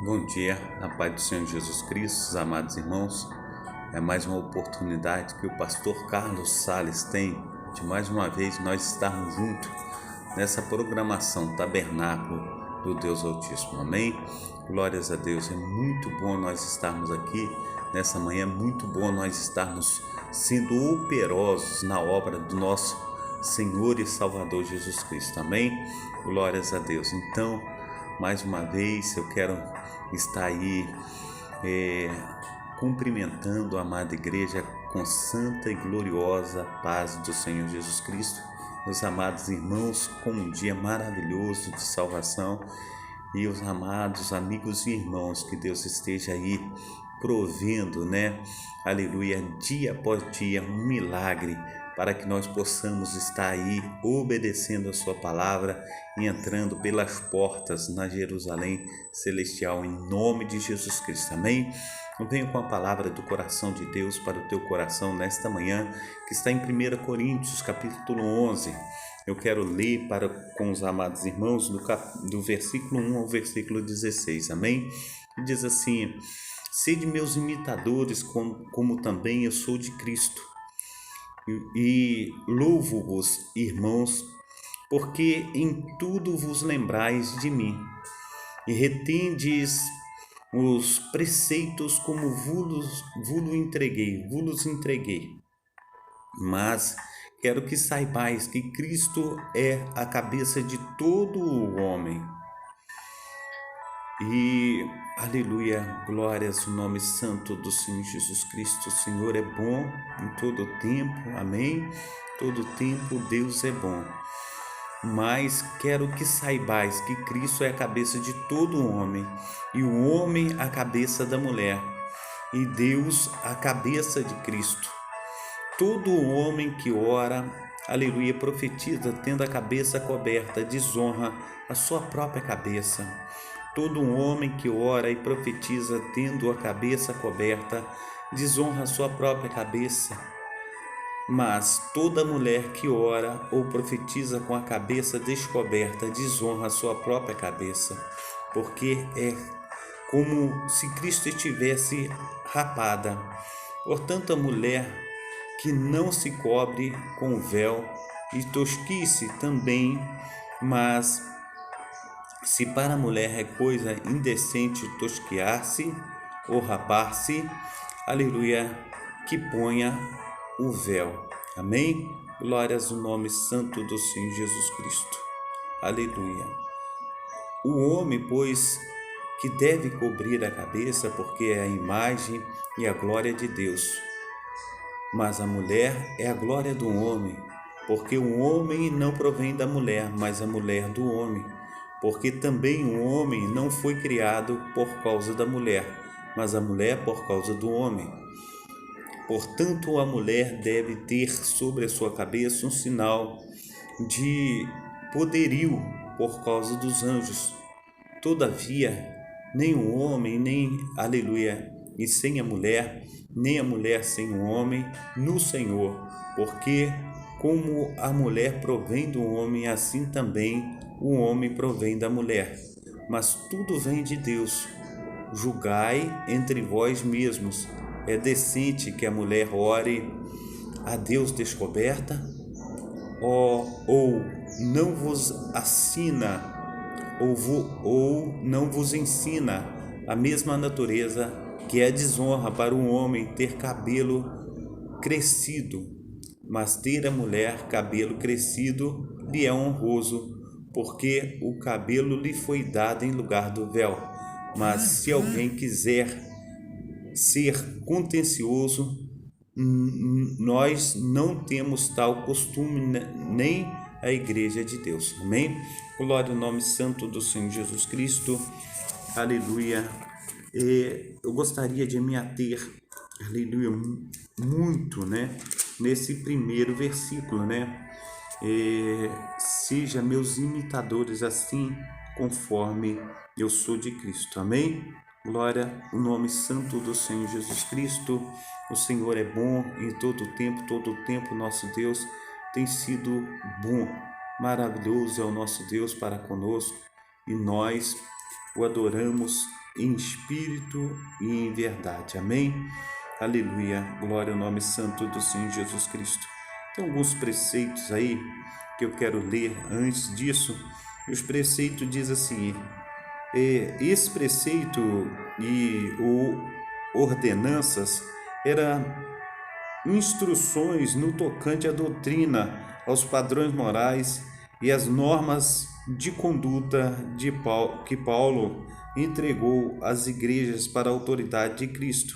Bom dia, na paz do Senhor Jesus Cristo, amados irmãos. É mais uma oportunidade que o pastor Carlos Sales tem de mais uma vez nós estarmos juntos nessa programação Tabernáculo do Deus Altíssimo. Amém? Glórias a Deus. É muito bom nós estarmos aqui nessa manhã, é muito bom nós estarmos sendo operosos na obra do nosso Senhor e Salvador Jesus Cristo. Amém? Glórias a Deus. Então, mais uma vez eu quero estar aí cumprimentando a amada igreja com santa e gloriosa paz do Senhor Jesus Cristo. Meus amados irmãos, com um dia maravilhoso de salvação, e os amados amigos e irmãos, que Deus esteja aí provendo, aleluia, dia após dia, um milagre, para que nós possamos estar aí obedecendo a sua palavra e entrando pelas portas na Jerusalém celestial, em nome de Jesus Cristo. Amém? Eu venho com a palavra do coração de Deus para o teu coração nesta manhã, que está em 1 Coríntios, capítulo 11. Eu quero ler com os amados irmãos do versículo 1 ao versículo 16. Amém? E diz assim: sede meus imitadores, como também eu sou de Cristo. E louvo-vos, irmãos, porque em tudo vos lembrais de mim, e retendes os preceitos como vos entreguei. Mas quero que saibais que Cristo é a cabeça de todo o homem. E, aleluia, glórias ao nome santo do Senhor Jesus Cristo. O Senhor é bom em todo tempo, amém? Todo tempo Deus é bom. Mas quero que saibais que Cristo é a cabeça de todo o homem, e o homem a cabeça da mulher, e Deus a cabeça de Cristo. Todo homem que ora, aleluia, profetiza tendo a cabeça coberta, desonra a sua própria cabeça. Todo homem que ora e profetiza tendo a cabeça coberta, desonra a sua própria cabeça. Mas toda mulher que ora ou profetiza com a cabeça descoberta, desonra a sua própria cabeça, porque é como se Cristo estivesse rapada. Portanto, a mulher que não se cobre com o véu, e tosquice também, mas se para a mulher é coisa indecente tosquiar-se ou rapar-se, aleluia, que ponha o véu. Amém? Glórias ao nome santo do Senhor Jesus Cristo. Aleluia. O homem, pois, que deve cobrir a cabeça, porque é a imagem e a glória de Deus. Mas a mulher é a glória do homem, porque o homem não provém da mulher, mas a mulher do homem. Porque também o homem não foi criado por causa da mulher, mas a mulher por causa do homem. Portanto, a mulher deve ter sobre a sua cabeça um sinal de poderio por causa dos anjos. Todavia, nem o homem, e sem a mulher, nem a mulher sem o homem, no Senhor. Porque como a mulher provém do homem, assim também o homem provém da mulher. Mas tudo vem de Deus. Julgai entre vós mesmos. É decente que a mulher ore a Deus descoberta? Ou não vos não vos ensina a mesma natureza que é desonra para um homem ter cabelo crescido, mas ter a mulher cabelo crescido lhe é honroso, porque o cabelo lhe foi dado em lugar do véu. Mas se alguém quiser ser contencioso, nós não temos tal costume, nem a igreja de Deus. Amém? Glória ao nome santo do Senhor Jesus Cristo. Aleluia. Eu gostaria de me ater, aleluia, muito, nesse primeiro versículo, seja meus imitadores assim, conforme eu sou de Cristo. Amém? Glória ao nome santo do Senhor Jesus Cristo. O Senhor é bom em todo o tempo nosso Deus tem sido bom. Maravilhoso é o nosso Deus para conosco, e nós o adoramos em espírito e em verdade. Amém? Aleluia. Glória ao nome santo do Senhor Jesus Cristo. Tem alguns preceitos aí que eu quero ler antes disso. Os preceitos diz assim: esse preceito e ordenanças eram instruções no tocante à doutrina, aos padrões morais e às normas de conduta que Paulo entregou às igrejas para a autoridade de Cristo.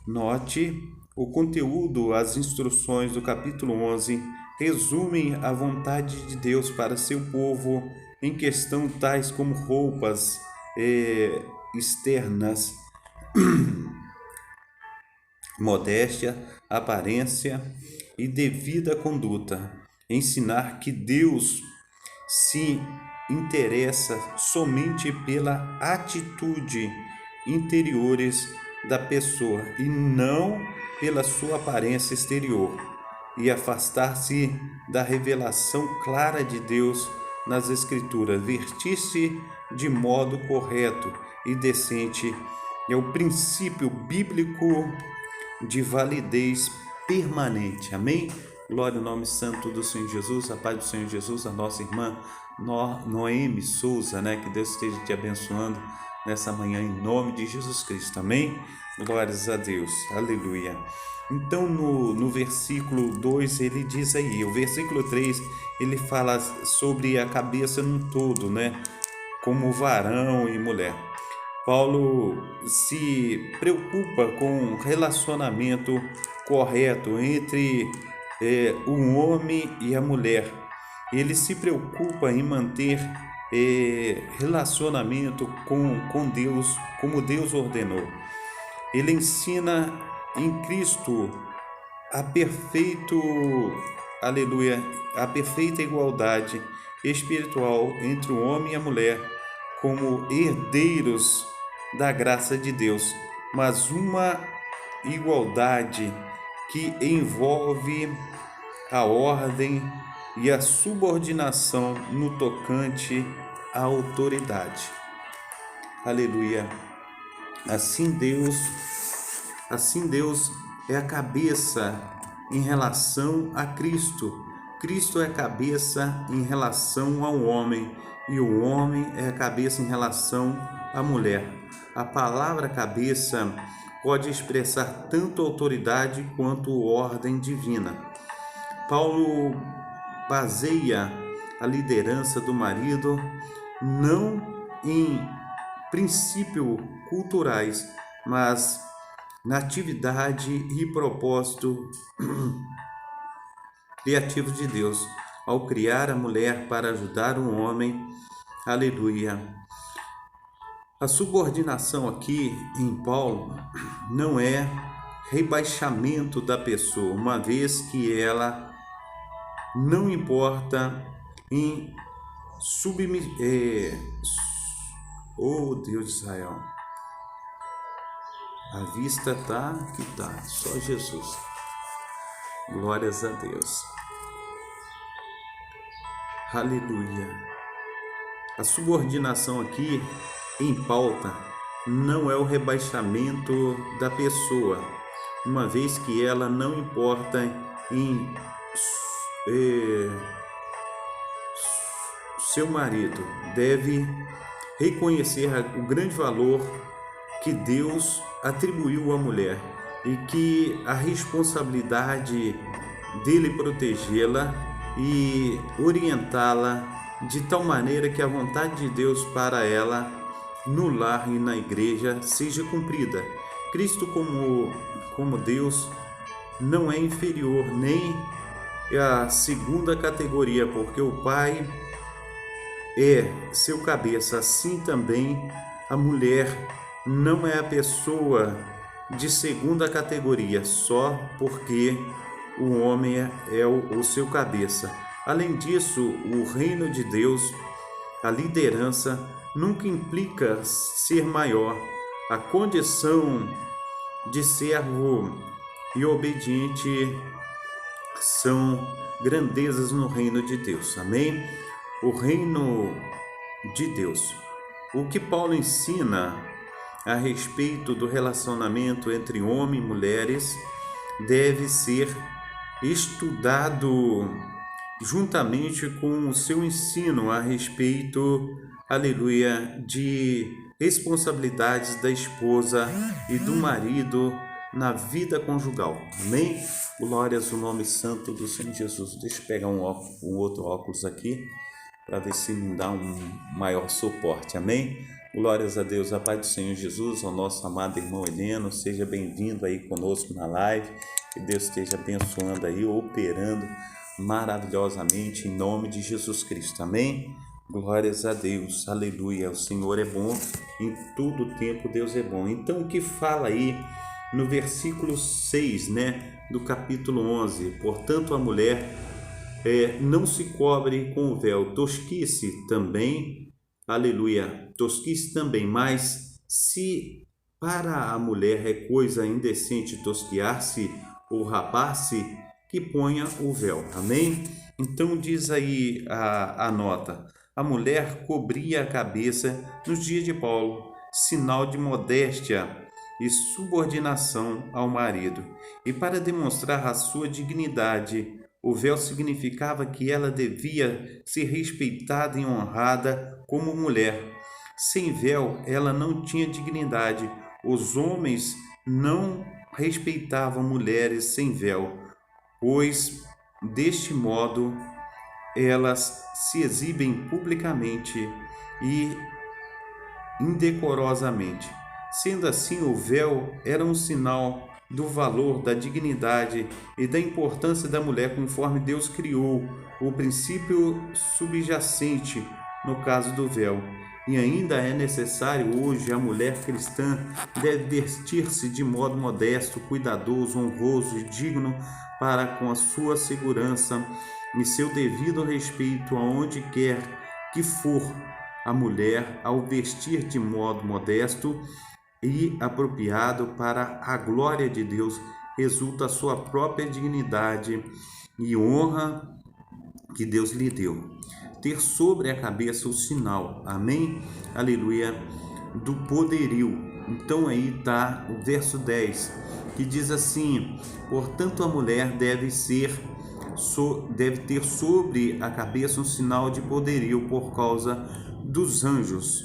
Note, o conteúdo, as instruções do capítulo 11 resumem a vontade de Deus para seu povo em questão tais como roupas externas, modéstia, aparência e devida conduta. Ensinar que Deus se interessa somente pela atitude interiores da pessoa e não pela sua aparência exterior, e afastar-se da revelação clara de Deus nas Escrituras. Vestir-se de modo correto e decente é o princípio bíblico de validez permanente. Amém? Glória ao nome santo do Senhor Jesus, a paz do Senhor Jesus, a nossa irmã Noemi Souza, que Deus esteja te abençoando nessa manhã em nome de Jesus Cristo. Amém? Glórias a Deus. Aleluia. Então no versículo 2 ele diz aí, o versículo 3 ele fala sobre a cabeça num todo, como varão e mulher. Paulo se preocupa com o relacionamento correto entre o homem e a mulher. Ele se preocupa em manter relacionamento com Deus, como Deus ordenou. Ele ensina em Cristo a perfeita igualdade espiritual entre o homem e a mulher, como herdeiros da graça de Deus, mas uma igualdade que envolve a ordem e a subordinação no tocante à autoridade. Aleluia. Assim Deus é a cabeça em relação a Cristo. Cristo é a cabeça em relação ao homem e o homem é a cabeça em relação à mulher. A palavra cabeça pode expressar tanto autoridade quanto ordem divina. Paulo baseia a liderança do marido não em princípios culturais, mas na atividade e propósito criativo de Deus, ao criar a mulher para ajudar o homem. Aleluia. A subordinação aqui em Paulo não é rebaixamento da pessoa, uma vez que ela não importa em Oh Deus de Israel, a vista tá que tá, só Jesus. Glórias a Deus. Aleluia. A subordinação aqui em pauta não é o rebaixamento da pessoa, uma vez que ela não importa em seu marido deve reconhecer o grande valor que Deus atribuiu à mulher e que a responsabilidade dele protegê-la e orientá-la de tal maneira que a vontade de Deus para ela no lar e na igreja seja cumprida. Cristo como Deus não é inferior nem a segunda categoria, porque o Pai é seu cabeça, assim também a mulher não é a pessoa de segunda categoria, só porque o homem é o seu cabeça. Além disso, o reino de Deus, a liderança, nunca implica ser maior. A condição de servo e obediente são grandezas no reino de Deus. Amém? O reino de Deus. O que Paulo ensina a respeito do relacionamento entre homem e mulheres deve ser estudado juntamente com o seu ensino a respeito, aleluia, de responsabilidades da esposa e do marido na vida conjugal. Amém? Glórias ao nome santo do Senhor Jesus. Deixa eu pegar um outro óculos aqui para ver se me dá um maior suporte. Amém? Glórias a Deus, a paz do Senhor Jesus, ao nosso amado irmão Heleno. Seja bem-vindo aí conosco na live. Que Deus esteja abençoando aí, operando maravilhosamente em nome de Jesus Cristo. Amém? Glórias a Deus. Aleluia. O Senhor é bom. Em todo tempo Deus é bom. Então, o que fala aí no versículo 6, do capítulo 11? Portanto, a mulher não se cobre com o véu. Tosquice também. Aleluia. Tosquice também. Mas se para a mulher é coisa indecente tosquiar-se ou rapar-se, que ponha o véu. Amém? Então diz aí a nota: a mulher cobria a cabeça nos dias de Paulo, sinal de modéstia e subordinação ao marido. E para demonstrar a sua dignidade, o véu significava que ela devia ser respeitada e honrada como mulher. Sem véu, ela não tinha dignidade. Os homens não respeitavam mulheres sem véu, pois deste modo elas se exibem publicamente e indecorosamente. Sendo assim, o véu era um sinal do valor, da dignidade e da importância da mulher conforme Deus criou, o princípio subjacente no caso do véu. E ainda é necessário hoje, a mulher cristã deve vestir-se de modo modesto, cuidadoso, honroso e digno para com a sua segurança e seu devido respeito aonde quer que for. A mulher, ao vestir de modo modesto e apropriado para a glória de Deus, resulta a sua própria dignidade e honra que Deus lhe deu. Ter sobre a cabeça o sinal, amém? Aleluia, do poderio. Então aí está o verso 10, que diz assim: portanto a mulher deve ter sobre a cabeça um sinal de poderio por causa dos anjos.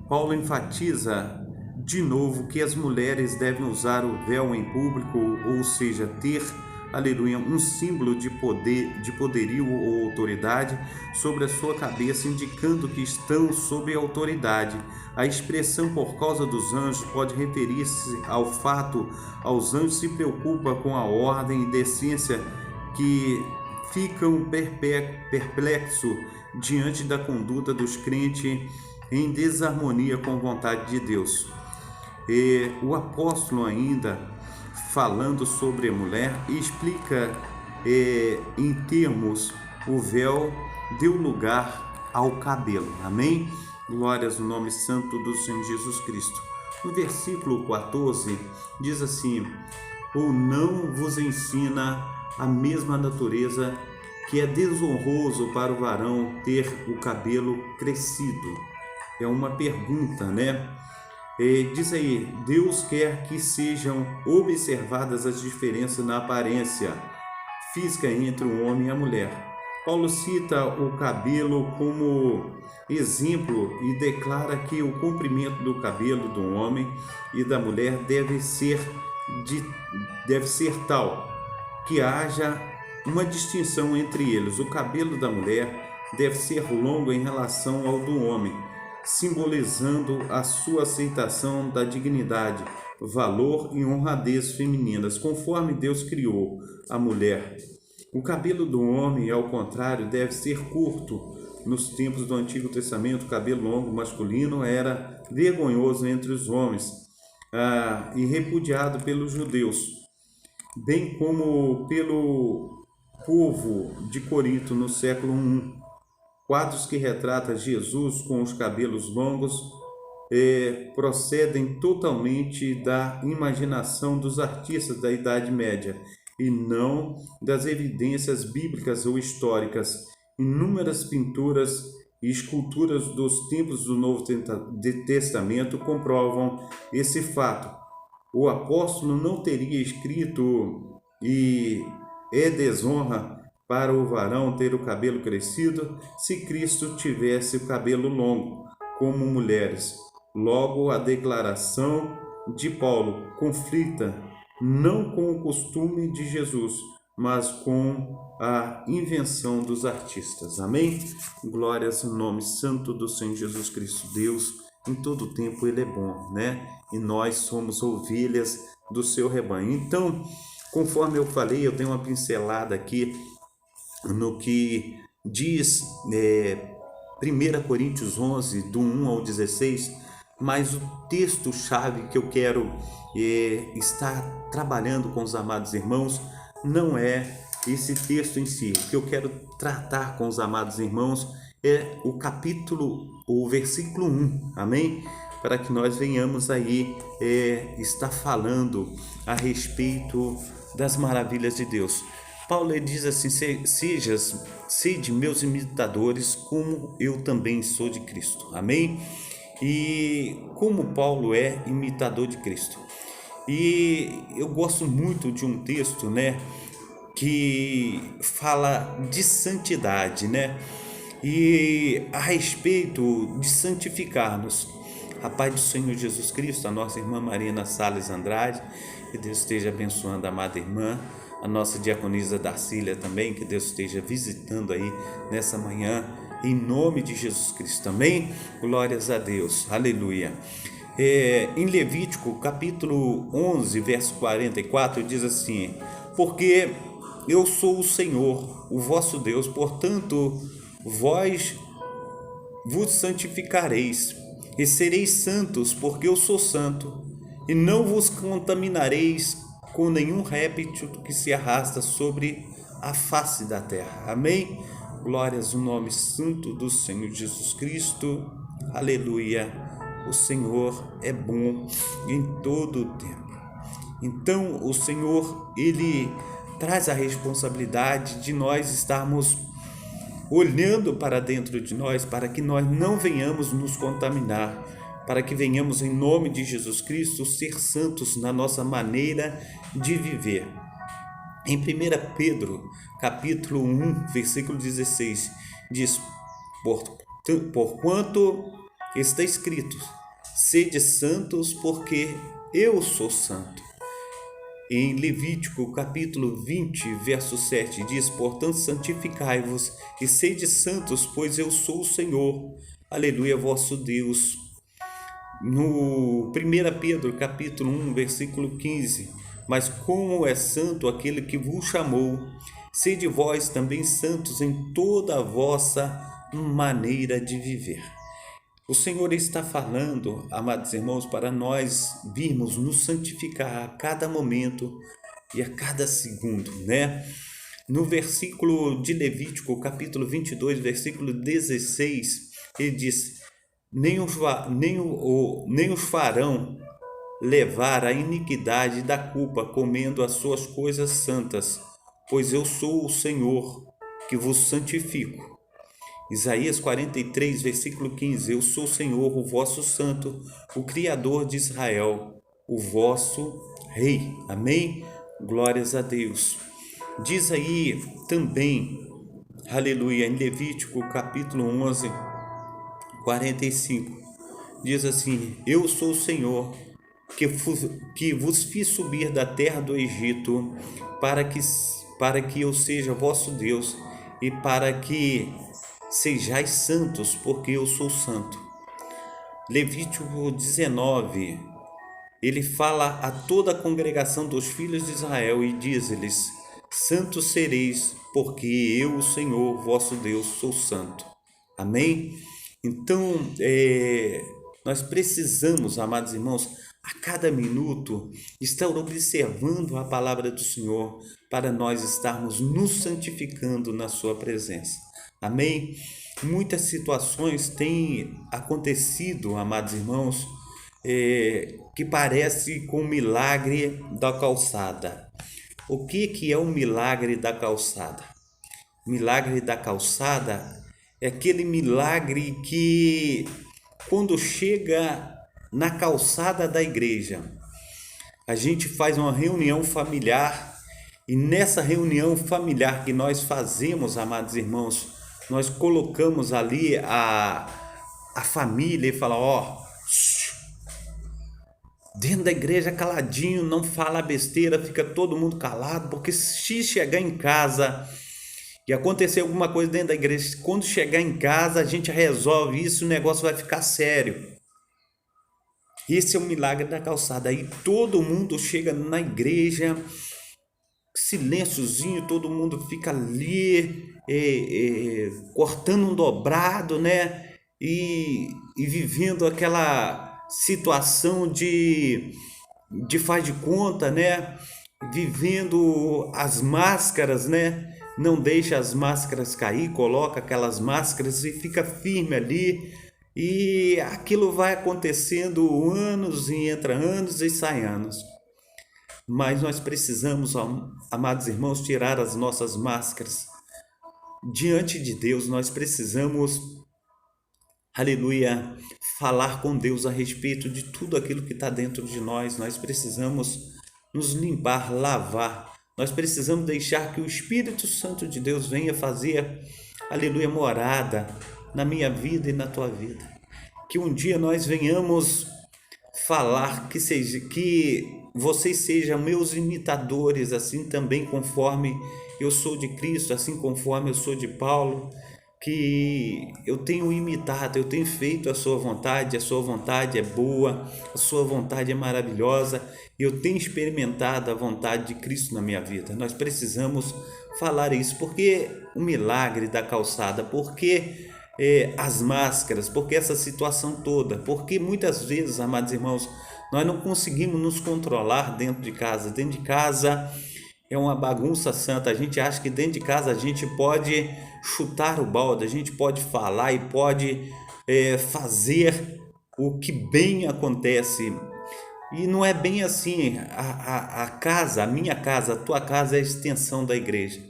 Paulo enfatiza de novo que as mulheres devem usar o véu em público, ou seja, ter, aleluia, um símbolo de poder, de poderio ou autoridade sobre a sua cabeça, indicando que estão sob autoridade. A expressão por causa dos anjos pode referir-se ao fato aos anjos se preocupam com a ordem e decência, que ficam perplexos diante da conduta dos crentes em desarmonia com a vontade de Deus. E o apóstolo ainda, falando sobre a mulher, explica em termos: o véu deu lugar ao cabelo. Amém? Glórias ao nome santo do Senhor Jesus Cristo. No versículo 14 diz assim: ou não vos ensina a mesma natureza que é desonroso para o varão ter o cabelo crescido? É uma pergunta, diz aí: Deus quer que sejam observadas as diferenças na aparência física entre o homem e a mulher. Paulo cita o cabelo como exemplo e declara que o comprimento do cabelo do homem e da mulher deve ser tal que haja uma distinção entre eles. O cabelo da mulher deve ser longo em relação ao do homem, simbolizando a sua aceitação da dignidade, valor e honradez femininas, conforme Deus criou a mulher. O cabelo do homem, ao contrário, deve ser curto. Nos tempos do Antigo Testamento, o cabelo longo masculino era vergonhoso entre os homens e repudiado pelos judeus, bem como pelo povo de Corinto no século I. Quadros que retratam Jesus com os cabelos longos procedem totalmente da imaginação dos artistas da Idade Média e não das evidências bíblicas ou históricas. Inúmeras pinturas e esculturas dos templos do Novo Testamento comprovam esse fato. O apóstolo não teria escrito e é desonra para o varão ter o cabelo crescido se Cristo tivesse o cabelo longo, como mulheres. Logo, a declaração de Paulo conflita não com o costume de Jesus, mas com a invenção dos artistas. Amém? Glórias ao nome santo do Senhor Jesus Cristo. Deus, em todo tempo, Ele é bom, né? E nós somos ovelhas do seu rebanho. Então, conforme eu falei, eu tenho uma pincelada aqui no que diz 1 Coríntios 11, do 1 ao 16, mas o texto-chave que eu quero estar trabalhando com os amados irmãos não é esse texto em si. O que eu quero tratar com os amados irmãos é o versículo 1, amém? Para que nós venhamos aí estar falando a respeito das maravilhas de Deus. Paulo diz assim: sede meus imitadores, como eu também sou de Cristo. Amém? E como Paulo é imitador de Cristo. E eu gosto muito de um texto, né, que fala de santidade, né? E a respeito de santificar-nos. A paz do Senhor Jesus Cristo, a nossa irmã Marina Salles Andrade, que Deus esteja abençoando a amada irmã, a nossa diaconisa Darcília também, que Deus esteja visitando aí nessa manhã, em nome de Jesus Cristo também. Glórias a Deus, aleluia. Em Levítico capítulo 11, verso 44, diz assim: porque eu sou o Senhor, o vosso Deus, portanto vós vos santificareis e sereis santos, porque eu sou santo, e não vos contaminareis com nenhum réptil que se arrasta sobre a face da terra. Amém? Glórias ao nome santo do Senhor Jesus Cristo. Aleluia. O Senhor é bom em todo o tempo. Então, o Senhor, Ele traz a responsabilidade de nós estarmos olhando para dentro de nós, para que nós não venhamos nos contaminar, para que venhamos, em nome de Jesus Cristo, ser santos na nossa maneira de viver. Em 1 Pedro, capítulo 1, versículo 16, diz: porquanto está escrito, sede santos, porque eu sou santo. Em Levítico, capítulo 20, verso 7, diz: portanto, santificai-vos e sede santos, pois eu sou o Senhor, aleluia, vosso Deus. No 1 Pedro, capítulo 1, versículo 15, mas como é santo aquele que vos chamou, sede vós também santos em toda a vossa maneira de viver. O Senhor está falando, amados irmãos, para nós virmos nos santificar a cada momento e a cada segundo, né? No versículo de Levítico, capítulo 22, versículo 16, ele diz: nem os farão levar a iniquidade da culpa, comendo as suas coisas santas, pois eu sou o Senhor que vos santifico. Isaías 43, versículo 15, eu sou o Senhor, o vosso santo, o Criador de Israel, o vosso Rei. Amém? Glórias a Deus. Diz aí também, aleluia, em Levítico capítulo 11, 45, diz assim: eu sou o Senhor que vos fiz subir da terra do Egito, para que eu seja vosso Deus e para que sejais santos, porque eu sou santo. Levítico 19, ele fala a toda a congregação dos filhos de Israel e diz-lhes: santos sereis, porque eu, o Senhor, vosso Deus, sou santo. Amém? Então, nós precisamos, amados irmãos, a cada minuto, estar observando a palavra do Senhor, para nós estarmos nos santificando na sua presença. Amém? Muitas situações têm acontecido, amados irmãos, que parece com o milagre da calçada. O que é o milagre da calçada? O milagre da calçada é aquele milagre que quando chega na calçada da igreja, a gente faz uma reunião familiar e nessa reunião familiar que nós fazemos, amados irmãos, nós colocamos ali a família e fala, ó, dentro da igreja caladinho, não fala besteira, fica todo mundo calado, porque se chegar em casa e acontecer alguma coisa dentro da igreja, quando chegar em casa a gente resolve isso, o negócio vai ficar sério. Esse é o milagre da calçada. Aí todo mundo chega na igreja, silênciozinho, todo mundo fica ali cortando um dobrado, né? E vivendo aquela situação de faz de conta, né? Vivendo as máscaras, né? Não deixa as máscaras cair, coloca aquelas máscaras e fica firme ali. E aquilo vai acontecendo anos e entra anos e sai anos. Mas nós precisamos, amados irmãos, tirar as nossas máscaras. Diante de Deus, nós precisamos, aleluia, falar com Deus a respeito de tudo aquilo que está dentro de nós. Nós precisamos nos limpar, lavar. Nós precisamos deixar que o Espírito Santo de Deus venha fazer, aleluia, morada na minha vida e na tua vida. Que um dia nós venhamos falar que vocês sejam meus imitadores, assim também conforme eu sou de Cristo, assim conforme eu sou de Paulo, que eu tenho imitado, eu tenho feito a sua vontade é boa, a sua vontade é maravilhosa, eu tenho experimentado a vontade de Cristo na minha vida. Nós precisamos falar isso, porque o milagre da calçada, porque as máscaras, porque essa situação toda, porque muitas vezes, amados irmãos, nós não conseguimos nos controlar dentro de casa. Dentro de casa é uma bagunça santa. A gente acha que dentro de casa a gente pode chutar o balde, a gente pode falar e pode fazer o que bem acontece. E não é bem assim. A casa, a minha casa, a tua casa é a extensão da igreja.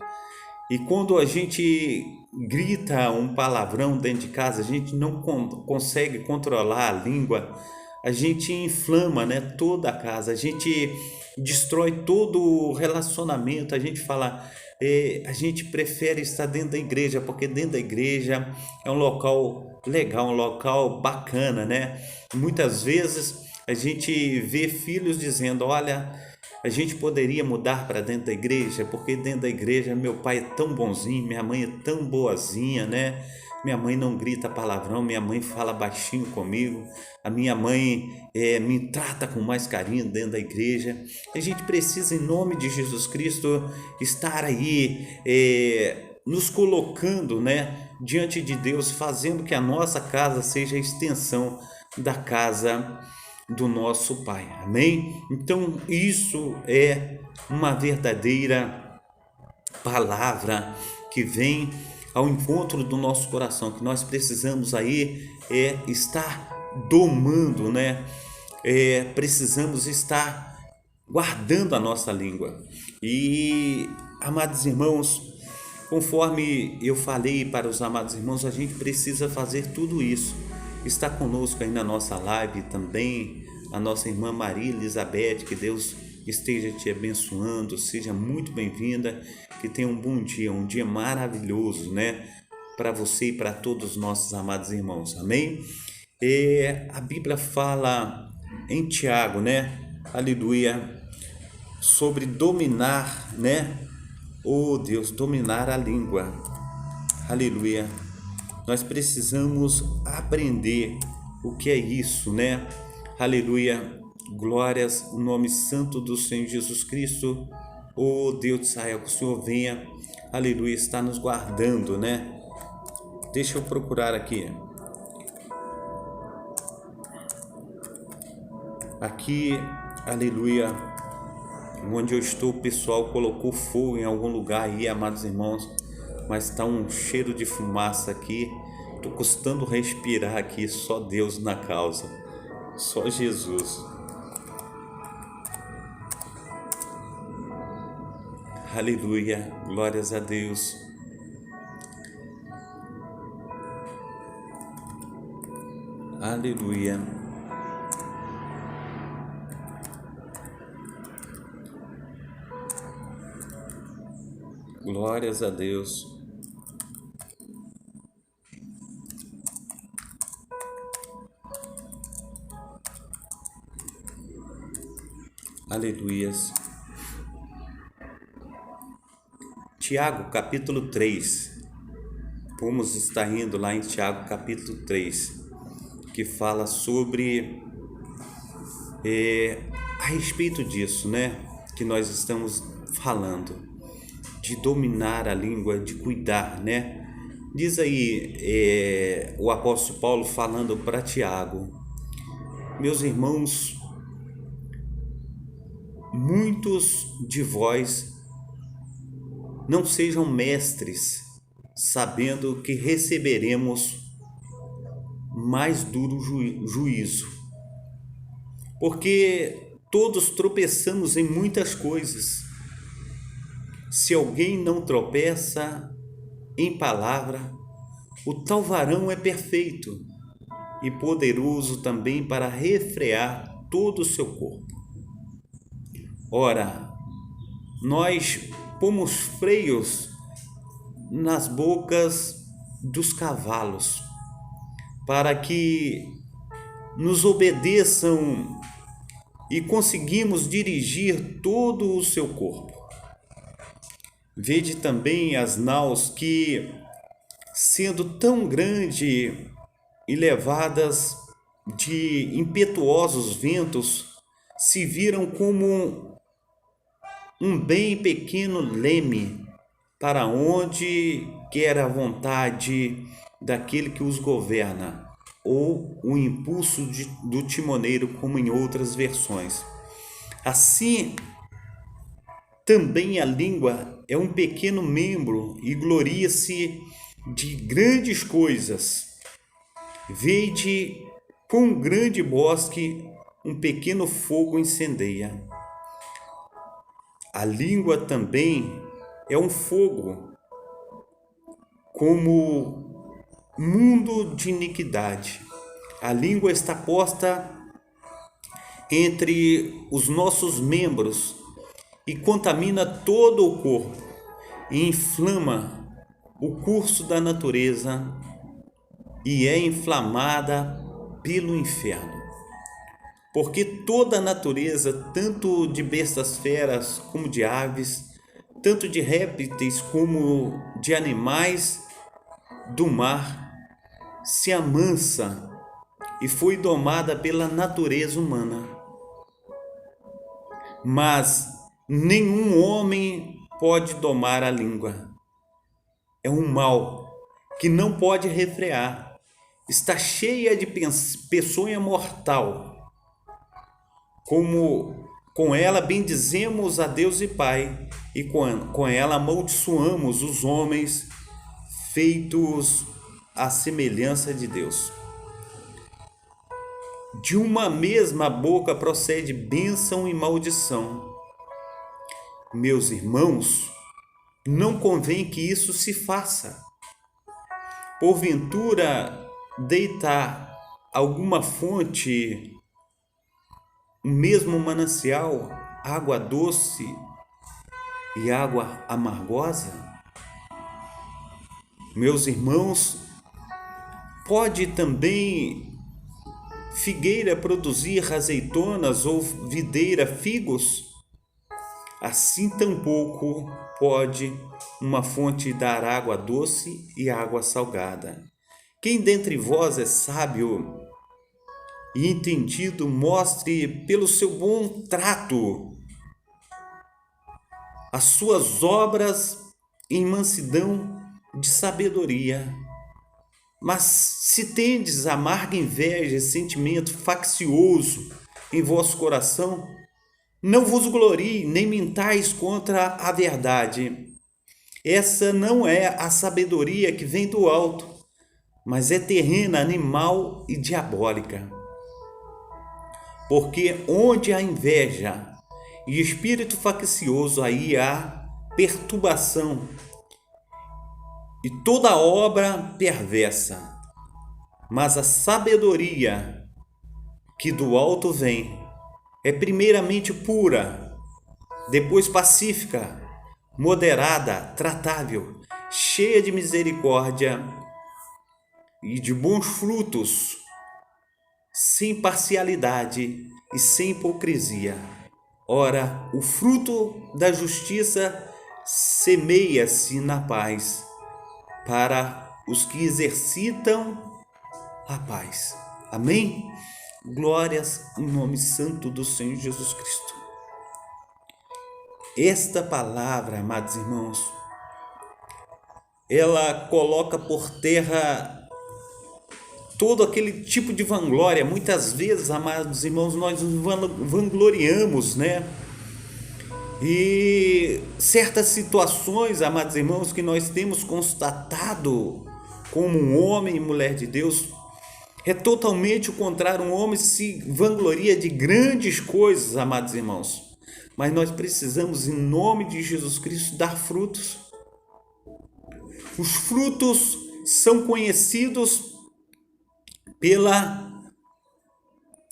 E quando a gente grita um palavrão dentro de casa, a gente não consegue controlar a língua, a gente inflama, né, toda a casa, a gente destrói todo o relacionamento, a gente fala, a gente prefere estar dentro da igreja, porque dentro da igreja é um local legal, um local bacana, né? Muitas vezes a gente vê filhos dizendo, olha, a gente poderia mudar para dentro da igreja, porque dentro da igreja meu pai é tão bonzinho, minha mãe é tão boazinha, né? Minha mãe não grita palavrão, minha mãe fala baixinho comigo, a minha mãe me trata com mais carinho dentro da igreja. A gente precisa, em nome de Jesus Cristo, estar aí nos colocando, né, diante de Deus, fazendo que a nossa casa seja a extensão da casa do nosso Pai, amém? Então isso é uma verdadeira palavra que vem ao encontro do nosso coração, que nós precisamos aí estar domando, né? Precisamos estar guardando a nossa língua. E, amados irmãos, conforme eu falei para os amados irmãos, a gente precisa fazer tudo isso. Está conosco aí na nossa live também a nossa irmã Maria Elizabeth, que Deus esteja te abençoando, seja muito bem-vinda, que tenha um bom dia, um dia maravilhoso, né, para você e para todos os nossos amados irmãos, amém? A Bíblia fala em Tiago, né, aleluia, sobre dominar, né, oh Deus, dominar a língua, aleluia. Nós precisamos aprender o que é isso, né? Aleluia, glórias ao nome santo do Senhor Jesus Cristo. Oh Deus de Israel, que o Senhor venha, aleluia, está nos guardando, né? Deixa eu procurar aqui. Aqui, aleluia, onde eu estou, o pessoal colocou fogo em algum lugar aí, amados irmãos, mas está um cheiro de fumaça aqui. Estou custando respirar aqui, só Deus na causa, só Jesus. Aleluia, glórias a Deus. Aleluia. Glórias a Deus. Aleluias. Tiago, capítulo 3. Vamos estar indo lá em Tiago, capítulo 3, que fala sobre a respeito disso, né? Que nós estamos falando, de dominar a língua, de cuidar, né? Diz aí o apóstolo Paulo falando para Tiago: meus irmãos, muitos de vós não sejam mestres, sabendo que receberemos mais duro juízo. Porque todos tropeçamos em muitas coisas. Se alguém não tropeça em palavra, o tal varão é perfeito e poderoso também para refrear todo o seu corpo. Ora, nós pomos freios nas bocas dos cavalos, para que nos obedeçam, e conseguimos dirigir todo o seu corpo. Vede também as naus que, sendo tão grande e levadas de impetuosos ventos, se viram como um bem pequeno leme, para onde quer a vontade daquele que os governa, ou o impulso do timoneiro, como em outras versões. Assim, também a língua é um pequeno membro e gloria-se de grandes coisas. Vede quão grande bosque um pequeno fogo incendeia. A língua também é um fogo, como mundo de iniquidade. A língua está posta entre os nossos membros e contamina todo o corpo e inflama o curso da natureza e é inflamada pelo inferno. Porque toda a natureza, tanto de bestas feras como de aves, tanto de répteis como de animais do mar, se amansa e foi domada pela natureza humana. Mas nenhum homem pode domar a língua. É um mal que não pode refrear. Está cheia de peçonha mortal. Como com ela bendizemos a Deus e Pai, e com ela amaldiçoamos os homens feitos à semelhança de Deus. De uma mesma boca procede bênção e maldição. Meus irmãos, não convém que isso se faça. Porventura, deitar alguma fonte, o mesmo manancial, água doce e água amargosa? Meus irmãos, pode também figueira produzir azeitonas ou videira figos? Assim tampouco pode uma fonte dar água doce e água salgada. Quem dentre vós é sábio e entendido, mostre pelo seu bom trato as suas obras em mansidão de sabedoria. Mas se tendes amarga inveja e sentimento faccioso em vosso coração, não vos glorie, nem mintais contra a verdade. Essa não é a sabedoria que vem do alto, mas é terrena, animal e diabólica. Porque onde há inveja e espírito faccioso, aí há perturbação e toda obra perversa. Mas a sabedoria que do alto vem é primeiramente pura, depois pacífica, moderada, tratável, cheia de misericórdia e de bons frutos, sem parcialidade e sem hipocrisia. Ora, o fruto da justiça semeia-se na paz para os que exercitam a paz. Amém? Glórias no nome santo do Senhor Jesus Cristo. Esta palavra, amados irmãos, ela coloca por terra todo aquele tipo de vanglória. Muitas vezes, amados irmãos, nós nos vangloriamos, né? E certas situações, amados irmãos, que nós temos constatado como um homem e mulher de Deus, é totalmente o contrário. Um homem se vangloria de grandes coisas, amados irmãos. Mas nós precisamos, em nome de Jesus Cristo, dar frutos. Os frutos são conhecidos pela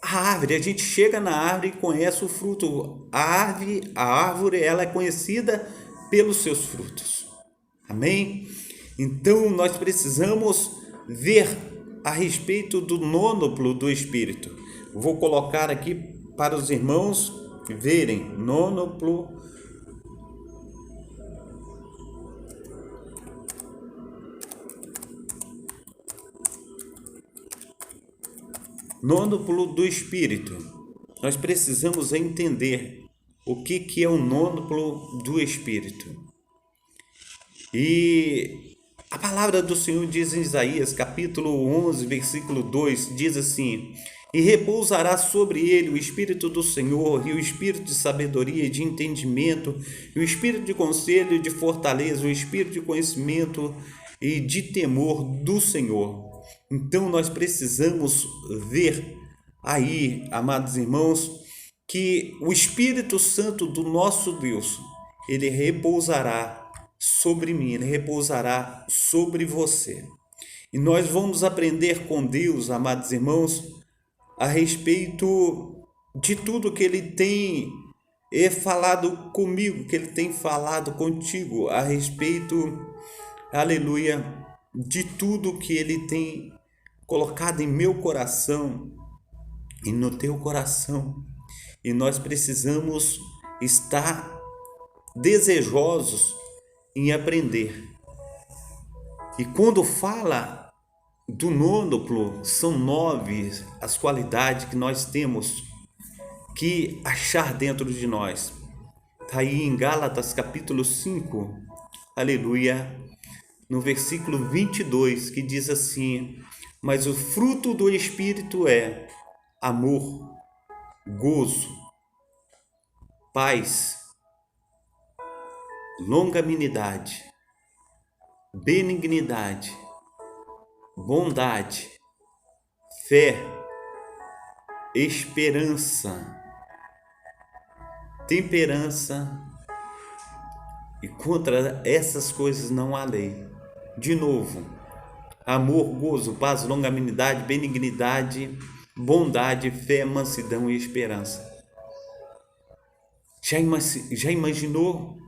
árvore. A gente chega na árvore e conhece o fruto. A árvore, ela é conhecida pelos seus frutos. Amém? Então nós precisamos ver a respeito do nônuplo do Espírito. Vou colocar aqui para os irmãos verem. Nônuplo do Espírito. Nós precisamos entender o que é o nônuplo do Espírito. E a palavra do Senhor diz em Isaías, capítulo 11, versículo 2, diz assim: e repousará sobre ele o Espírito do Senhor, e o Espírito de sabedoria e de entendimento, e o Espírito de conselho e de fortaleza, o Espírito de conhecimento e de temor do Senhor. Então nós precisamos ver aí, amados irmãos, que o Espírito Santo do nosso Deus, ele repousará sobre mim, ele repousará sobre você. E nós vamos aprender com Deus, amados irmãos, a respeito de tudo que ele tem falado comigo, que ele tem falado contigo, a respeito, aleluia, de tudo que ele tem colocado em meu coração e no teu coração. E nós precisamos estar desejosos em aprender. E quando fala do nônuplo, são 9 as qualidades que nós temos que achar dentro de nós. Está aí em Gálatas capítulo 5, aleluia, no versículo 22, que diz assim: mas o fruto do Espírito é amor, gozo, paz, longanimidade, benignidade, bondade, fé, esperança, temperança, e contra essas coisas não há lei. De novo, amor, gozo, paz, longanimidade, benignidade, bondade, fé, mansidão e esperança. Já imaginou?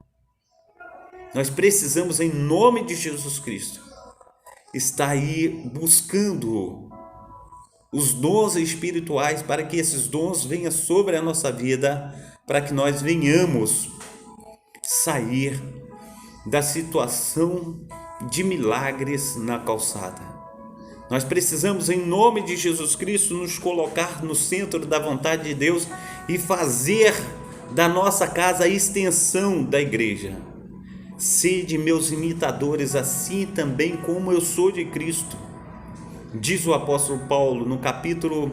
Nós precisamos, em nome de Jesus Cristo, estar aí buscando os dons espirituais para que esses dons venham sobre a nossa vida, para que nós venhamos sair da situação de milagres na calçada. Nós precisamos, em nome de Jesus Cristo, nos colocar no centro da vontade de Deus e fazer da nossa casa a extensão da igreja. Sede meus imitadores, assim também como eu sou de Cristo, diz o apóstolo Paulo no capítulo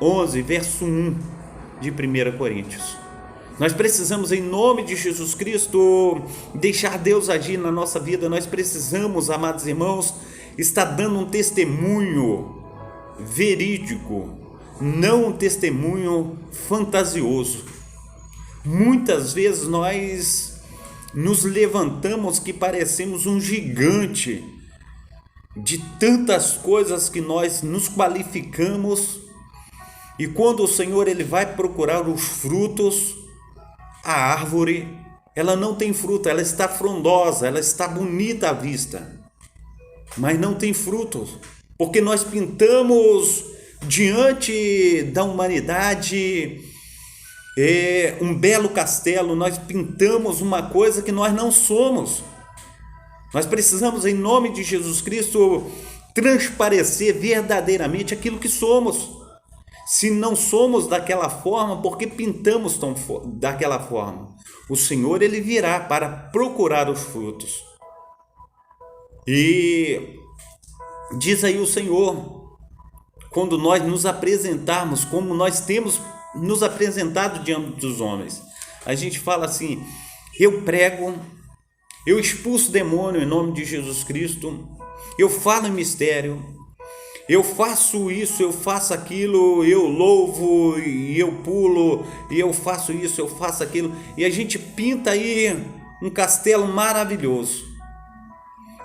11, verso 1 de 1 Coríntios. Nós precisamos, em nome de Jesus Cristo, deixar Deus agir na nossa vida. Nós precisamos, amados irmãos, estar dando um testemunho verídico, não um testemunho fantasioso. Muitas vezes nós nos levantamos que parecemos um gigante de tantas coisas que nós nos qualificamos, e quando o Senhor ele vai procurar os frutos, a árvore, ela não tem fruto, ela está frondosa, ela está bonita à vista, mas não tem frutos, porque nós pintamos diante da humanidade um belo castelo, nós pintamos uma coisa que nós não somos. Nós precisamos, em nome de Jesus Cristo, transparecer verdadeiramente aquilo que somos. Se não somos daquela forma, por que pintamos daquela forma? O Senhor ele virá para procurar os frutos. E diz aí o Senhor, quando nós nos apresentarmos como nós temos nos apresentado diante dos homens, a gente fala assim: eu prego, eu expulso demônio em nome de Jesus Cristo, eu falo em mistério, eu faço isso, eu faço aquilo, eu louvo e eu pulo, e eu faço isso, eu faço aquilo, e a gente pinta aí um castelo maravilhoso.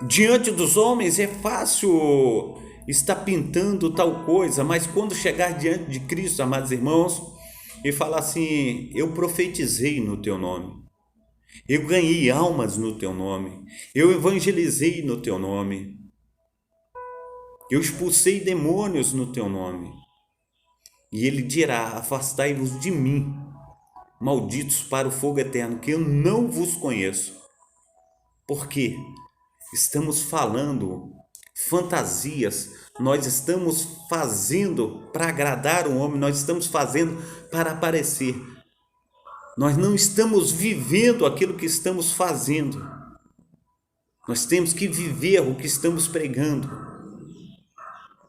Diante dos homens é fácil estar pintando tal coisa, mas quando chegar diante de Cristo, amados irmãos, e falar assim: eu profetizei no teu nome, eu ganhei almas no teu nome, eu evangelizei no teu nome, eu expulsei demônios no teu nome. E ele dirá: afastai-vos de mim, malditos, para o fogo eterno, que eu não vos conheço. Por quê? Estamos falando fantasias, nós estamos fazendo para agradar o homem, nós estamos fazendo para aparecer. Nós não estamos vivendo aquilo que estamos fazendo. Nós temos que viver o que estamos pregando.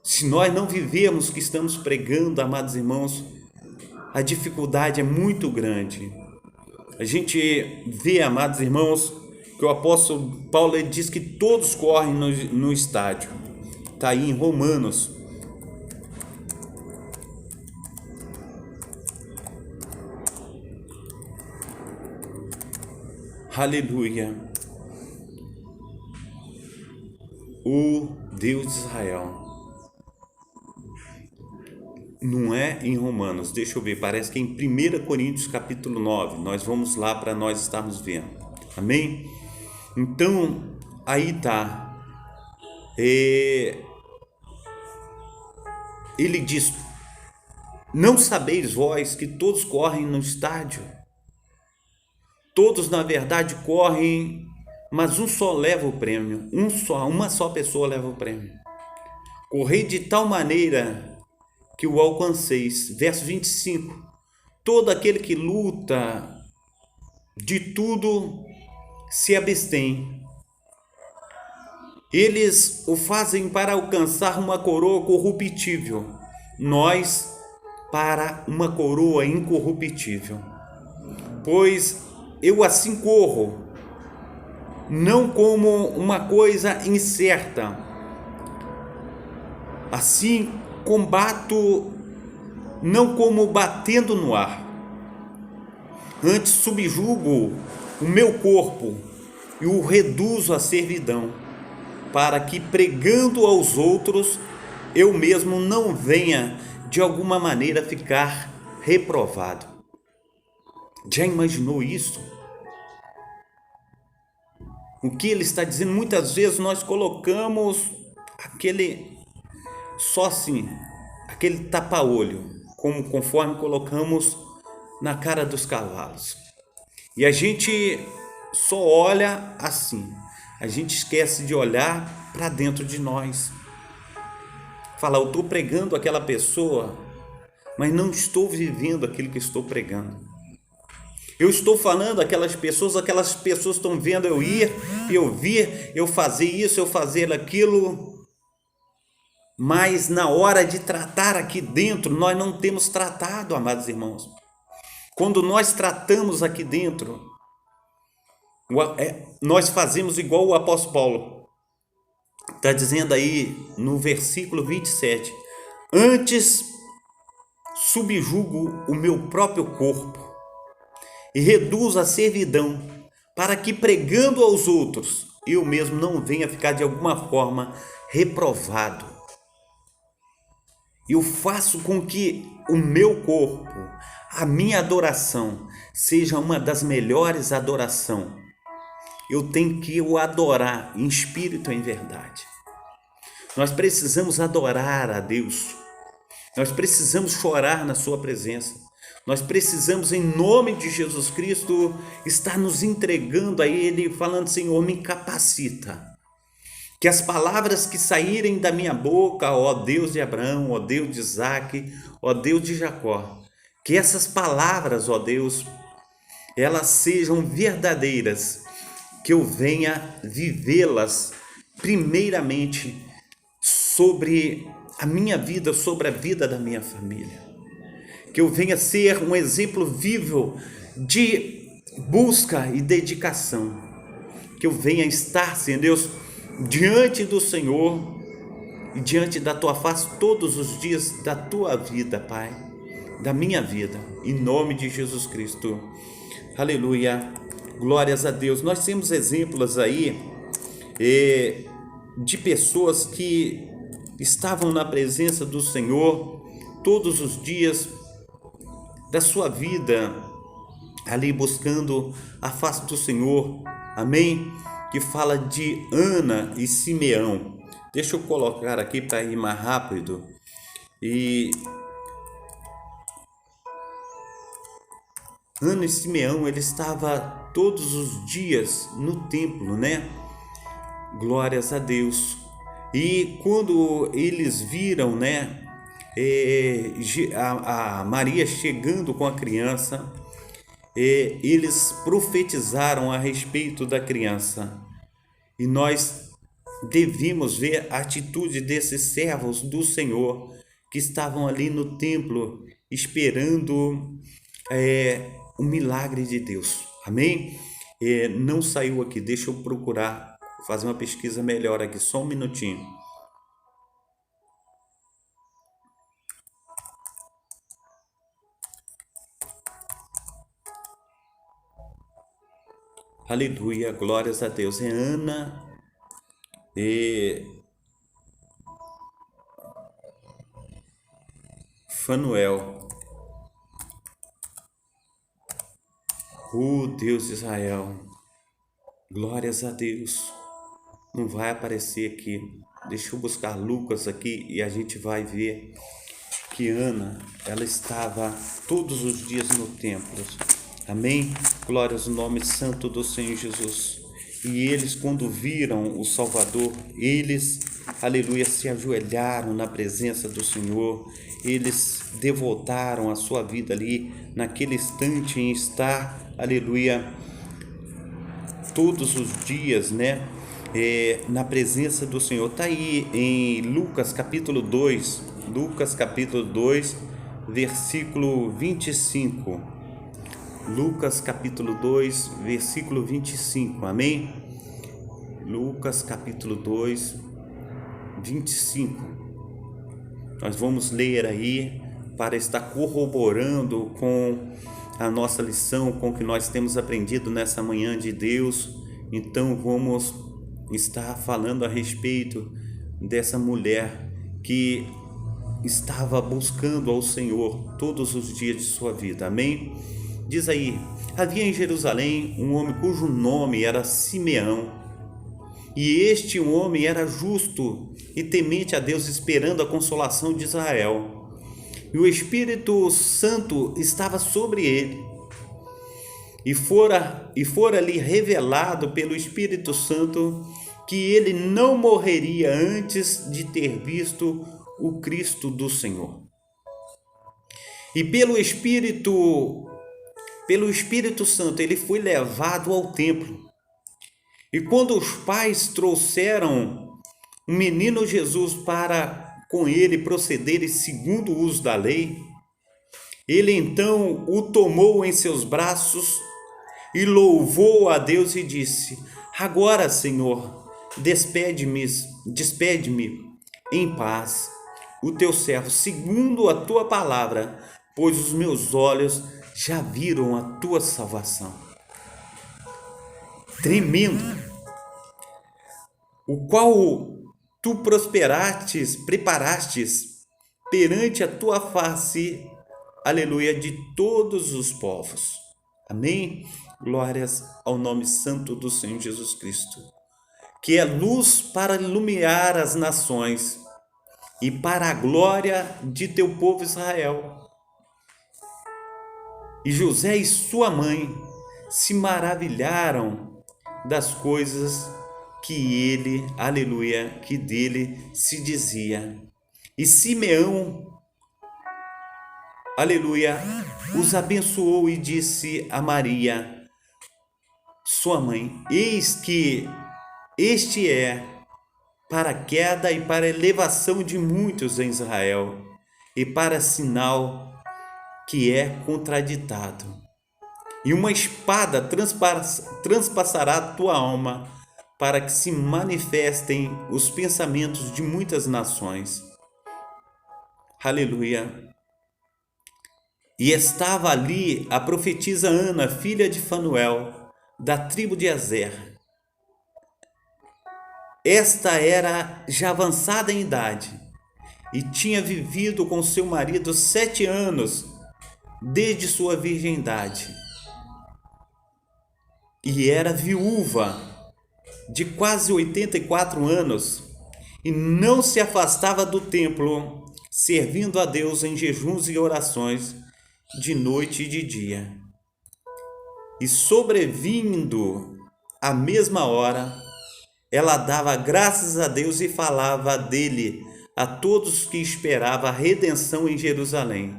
Se nós não vivermos o que estamos pregando, amados irmãos, a dificuldade é muito grande. A gente vê, amados irmãos, que o apóstolo Paulo ele diz que todos correm no estádio. Está aí em Romanos. Aleluia. O Deus de Israel. Não é em Romanos, deixa eu ver, parece que é em 1 Coríntios capítulo 9. Nós vamos lá para nós estarmos vendo. Amém? Então, aí tá. Ele diz: não sabeis vós que todos correm no estádio? Todos, na verdade, correm, mas um só leva o prêmio. Uma só pessoa leva o prêmio. Correi de tal maneira que o alcanceis. Verso 25. Todo aquele que luta de tudo se abstém. Eles o fazem para alcançar uma coroa corruptível, nós para uma coroa incorruptível. Pois eu assim corro, não como uma coisa incerta, assim combato, não como batendo no ar. Antes subjugo o meu corpo e o reduzo à servidão, para que, pregando aos outros, eu mesmo não venha de alguma maneira ficar reprovado. Já imaginou isso? O que ele está dizendo? Muitas vezes nós colocamos aquele só assim, aquele tapa-olho, conforme colocamos na cara dos cavalos. E a gente só olha assim. A gente esquece de olhar para dentro de nós. Fala: eu estou pregando aquela pessoa, mas não estou vivendo aquilo que estou pregando. Eu estou falando aquelas pessoas estão vendo eu ir, eu vir, eu fazer isso, eu fazer aquilo. Mas na hora de tratar aqui dentro, nós não temos tratado, amados irmãos. Quando nós tratamos aqui dentro, nós fazemos igual o apóstolo Paulo. Está dizendo aí no versículo 27. Antes subjugo o meu próprio corpo e reduzo a servidão, para que, pregando aos outros, eu mesmo não venha ficar de alguma forma reprovado. Eu faço com que o meu corpo, a minha adoração, seja uma das melhores adorações. Eu tenho que o adorar em espírito e em verdade. Nós precisamos adorar a Deus. Nós precisamos chorar na sua presença. Nós precisamos, em nome de Jesus Cristo, estar nos entregando a Ele, falando: Senhor, me capacita. Que as palavras que saírem da minha boca, ó Deus de Abraão, ó Deus de Isaac, ó Deus de Jacó, que essas palavras, ó Deus, elas sejam verdadeiras, que eu venha vivê-las primeiramente sobre a minha vida, sobre a vida da minha família. Que eu venha ser um exemplo vivo de busca e dedicação. Que eu venha estar, Senhor Deus, diante do Senhor e diante da tua face todos os dias da tua vida, Pai, da minha vida, em nome de Jesus Cristo. Aleluia, glórias a Deus. Nós temos exemplos aí de pessoas que estavam na presença do Senhor todos os dias da sua vida, ali buscando a face do Senhor, amém? Que fala de Ana e Simeão. Deixa eu colocar aqui para ir mais rápido. E Ana e Simeão, ele estava todos os dias no templo, né? Glórias a Deus. E quando eles viram, né, a Maria chegando com a criança, eles profetizaram a respeito da criança. E nós devíamos ver a atitude desses servos do Senhor que estavam ali no templo esperando o milagre de Deus. Amém? Não saiu aqui, deixa eu procurar fazer uma pesquisa melhor aqui, só um minutinho. Aleluia, glórias a Deus. É Ana e Fanuel. Deus de Israel, glórias a Deus. Não vai aparecer aqui. Deixa eu buscar Lucas aqui e a gente vai ver que Ana, ela estava todos os dias no templo. Amém? Glórias ao nome santo do Senhor Jesus. E eles, quando viram o Salvador, eles, aleluia, se ajoelharam na presença do Senhor. Eles devotaram a sua vida ali, naquele instante, em estar, aleluia, todos os dias, né? Na presença do Senhor. Está aí em Lucas capítulo 2, versículo 25. Lucas capítulo 2, versículo 25, amém? Lucas capítulo 2, 25. Nós vamos ler aí para estar corroborando com a nossa lição, com o que nós temos aprendido nessa manhã de Deus. Então vamos estar falando a respeito dessa mulher que estava buscando ao Senhor todos os dias de sua vida, amém? Diz aí: havia em Jerusalém um homem cujo nome era Simeão, e este homem era justo e temente a Deus, esperando a consolação de Israel. E o Espírito Santo estava sobre ele, e fora-lhe revelado pelo Espírito Santo que ele não morreria antes de ter visto o Cristo do Senhor. E pelo Espírito Santo ele foi levado ao templo. E quando os pais trouxeram o menino Jesus para com ele procederem segundo o uso da lei, ele então o tomou em seus braços e louvou a Deus e disse: agora, Senhor, despede-me em paz o teu servo, segundo a tua palavra, pois os meus olhos já viram a tua salvação. Tremendo, o qual tu preparastes perante a tua face, aleluia, de todos os povos. Amém? Glórias ao nome santo do Senhor Jesus Cristo, que é luz para iluminar as nações e para a glória de teu povo Israel. E José e sua mãe se maravilharam das coisas que ele, aleluia, que dele se dizia. E Simeão, aleluia, os abençoou e disse a Maria, sua mãe: eis que este é para a queda e para a elevação de muitos em Israel, e para sinal que é contraditado. E uma espada transpassará a tua alma, para que se manifestem os pensamentos de muitas nações. Aleluia. E estava ali a profetisa Ana, filha de Fanuel, da tribo de Azer. Esta era já avançada em idade e tinha vivido com seu marido 7 anos desde sua virgindade. E era viúva de quase 84 anos e não se afastava do templo, servindo a Deus em jejuns e orações de noite e de dia. E sobrevindo à mesma hora, ela dava graças a Deus e falava dele a todos que esperavam a redenção em Jerusalém.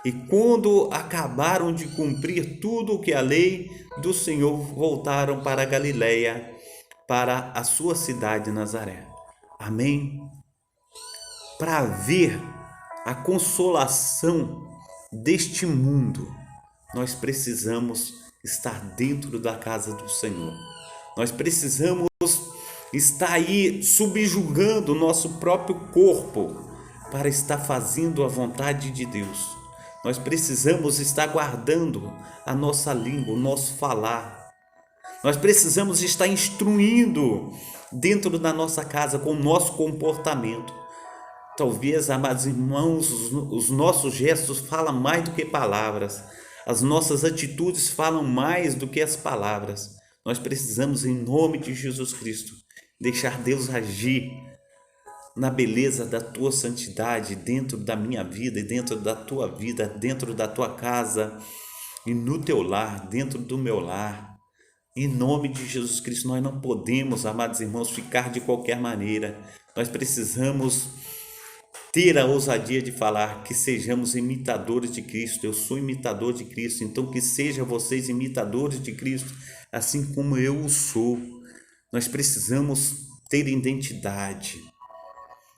E quando acabaram de cumprir tudo o que a lei do Senhor, voltaram para a Galileia, para a sua cidade Nazaré. Amém? Para ver a consolação deste mundo, nós precisamos estar dentro da casa do Senhor. Nós precisamos estar aí subjugando o nosso próprio corpo para estar fazendo a vontade de Deus. Nós precisamos estar guardando a nossa língua, o nosso falar. Nós precisamos estar instruindo dentro da nossa casa com o nosso comportamento. Talvez, amados irmãos, os nossos gestos falam mais do que palavras. As nossas atitudes falam mais do que as palavras. Nós precisamos, em nome de Jesus Cristo, deixar Deus agir na beleza da tua santidade dentro da minha vida e dentro da tua vida, dentro da tua casa e no teu lar, dentro do meu lar. Em nome de Jesus Cristo, nós não podemos, amados irmãos, ficar de qualquer maneira. Nós precisamos ter a ousadia de falar que sejamos imitadores de Cristo. Eu sou imitador de Cristo, então que sejam vocês imitadores de Cristo, assim como eu o sou. Nós precisamos ter identidade.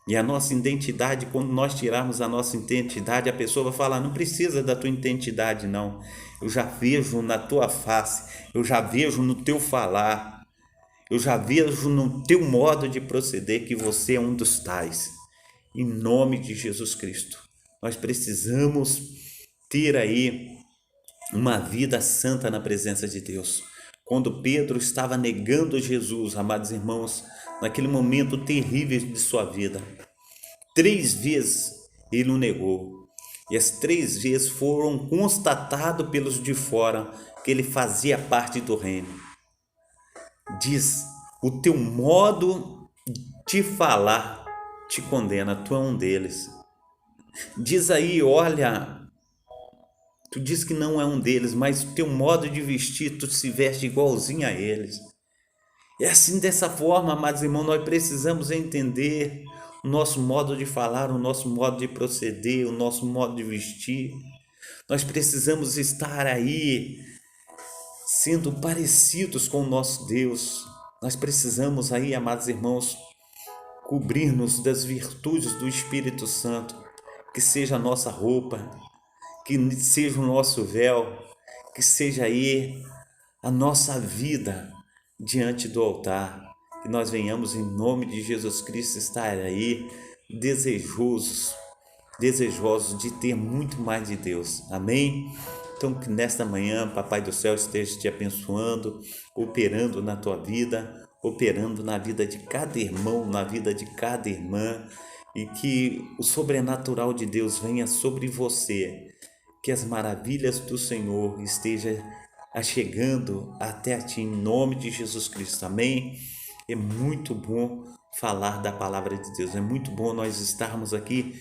E a nossa identidade, quando nós tirarmos a nossa identidade, a pessoa vai falar: não precisa da tua identidade, não. Eu já vejo na tua face, eu já vejo no teu falar, eu já vejo no teu modo de proceder que você é um dos tais. Em nome de Jesus Cristo, nós precisamos ter aí uma vida santa na presença de Deus. Quando Pedro estava negando Jesus, amados irmãos, naquele momento terrível de sua vida, 3 vezes ele o negou. E as 3 vezes foram constatados pelos de fora que ele fazia parte do reino. Diz: o teu modo de falar te condena, tu é um deles. Diz aí: olha, tu diz que não é um deles, mas o teu modo de vestir, tu se veste igualzinho a eles. É assim, dessa forma, amados irmãos, nós precisamos entender o nosso modo de falar, o nosso modo de proceder, o nosso modo de vestir. Nós precisamos estar aí sendo parecidos com o nosso Deus. Nós precisamos aí, amados irmãos, cobrir-nos das virtudes do Espírito Santo, que seja a nossa roupa, que seja o nosso véu, que seja aí a nossa vida diante do altar, que nós venhamos em nome de Jesus Cristo estar aí desejosos de ter muito mais de Deus. Amém? Então que nesta manhã, Papai do Céu esteja te abençoando, operando na tua vida, operando na vida de cada irmão, na vida de cada irmã, e que o sobrenatural de Deus venha sobre você, que as maravilhas do Senhor estejam chegando até a ti, em nome de Jesus Cristo, amém? É muito bom falar da palavra de Deus, é muito bom nós estarmos aqui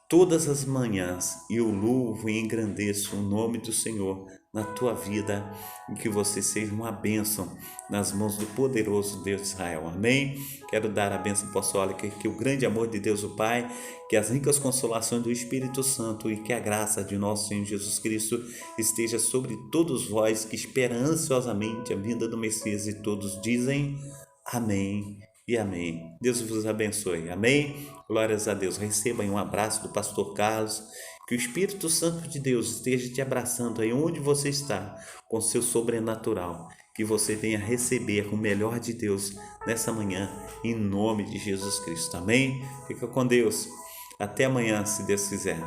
todas as manhãs, e eu louvo e engrandeço o nome do Senhor na tua vida, e que você seja uma bênção nas mãos do poderoso Deus de Israel, amém? Quero dar a bênção apostólica, que o grande amor de Deus o Pai, que as ricas consolações do Espírito Santo e que a graça de nosso Senhor Jesus Cristo esteja sobre todos vós que esperam ansiosamente a vinda do Messias, e todos dizem amém e amém. Deus vos abençoe, amém? Glórias a Deus. Receba aí um abraço do pastor Carlos, que o Espírito Santo de Deus esteja te abraçando aí onde você está, com seu sobrenatural, que você venha receber o melhor de Deus nessa manhã, em nome de Jesus Cristo, amém? Fica com Deus, até amanhã, se Deus quiser.